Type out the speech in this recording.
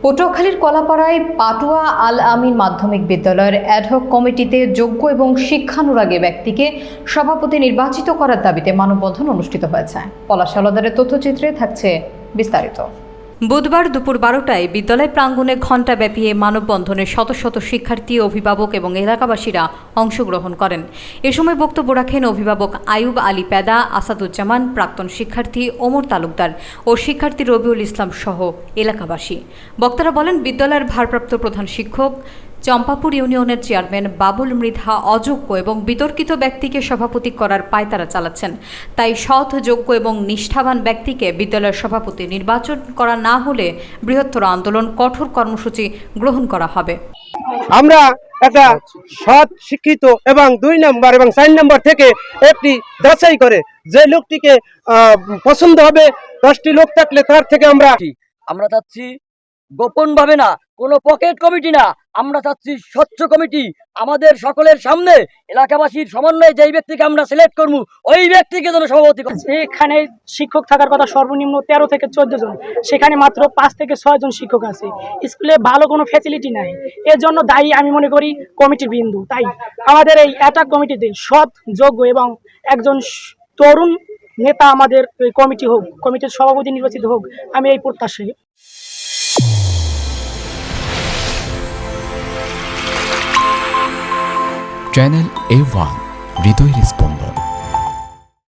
পটুয়াখালীর কলাপাড়ায় পাটুয়া আল আমিন মাধ্যমিক বিদ্যালয়ের অ্যাডহক কমিটিতে যোগ্য এবং শিক্ষানুরাগী ব্যক্তিকে সভাপতি নির্বাচিত করার দাবিতে মানববন্ধন অনুষ্ঠিত হয়েছে। পলাশ হাওলাদারের তথ্যচিত্রে থাকছে বিস্তারিত। বুধবার দুপুর 12টায় বিদ্যালয় প্রাঙ্গণে ঘণ্টাব্যাপী এই মানববন্ধনে শত শত শিক্ষার্থী, অভিভাবক এবং এলাকাবাসীরা অংশগ্রহণ করেন। এ সময় বক্তব্য রাখেন অভিভাবক আয়ুব আলী পেদা, আসাদুজ্জামান, প্রাক্তন শিক্ষার্থী ওমর তালুকদার ও শিক্ষার্থী রবিউল ইসলাম সহ এলাকাবাসী। বক্তারা বলেন, বিদ্যালয়ের ভারপ্রাপ্ত প্রধান শিক্ষক চম্পাপুর ইউনিয়নের চেয়ারম্যান বাবুল মৃধা অযোগ্য এবং বিতর্কিত ব্যক্তিকে সভাপতি করার পায়তারা চালাচ্ছেন। তাই সৎ, যোগ্য এবং নিষ্ঠাবান ব্যক্তিকে বিদ্যালয়ের সভাপতি নির্বাচন করা না হলে বৃহত্তর আন্দোলন, কঠোর কর্মসূচি গ্রহণ করা হবে। আমরা একটা সৎ, শিক্ষিত এবং 2 নম্বর এবং 4 নম্বর থেকে একটি যাচাই করে যে লোকটিকে পছন্দ হবে, 10টি লোক থাকলে তার থেকে আমরা চাচ্ছি গোপন ভাবে না, কোনো পকেট কমিটি না, আমরা চাচ্ছি স্বচ্ছ কমিটি। আমাদের সকলের সামনে এলাকাবাসীর সমন্বয়ে যেই ব্যক্তিকে আমরা সিলেক্ট করবো ওই ব্যক্তিকে যেন সভাপতি করে। এখানে শিক্ষক থাকার কথা সর্বনিম্ন 13 থেকে 14 জন, সেখানে মাত্র 5 থেকে 6 জন শিক্ষক আছে। স্কুলে ভালো কোনো ফ্যাসিলিটি নাই, এর জন্য দায়ী আমি মনে করি কমিটির বিন্দু। তাই আমাদের এই অ্যাটাক কমিটিতে সৎ, যোগ্য এবং একজন তরুণ নেতা আমাদের কমিটি হোক, কমিটির সভাপতি নির্বাচিত হোক, আমি এই প্রত্যাশাই। চ্যানেল A1 হৃদয়ের স্পন্দন।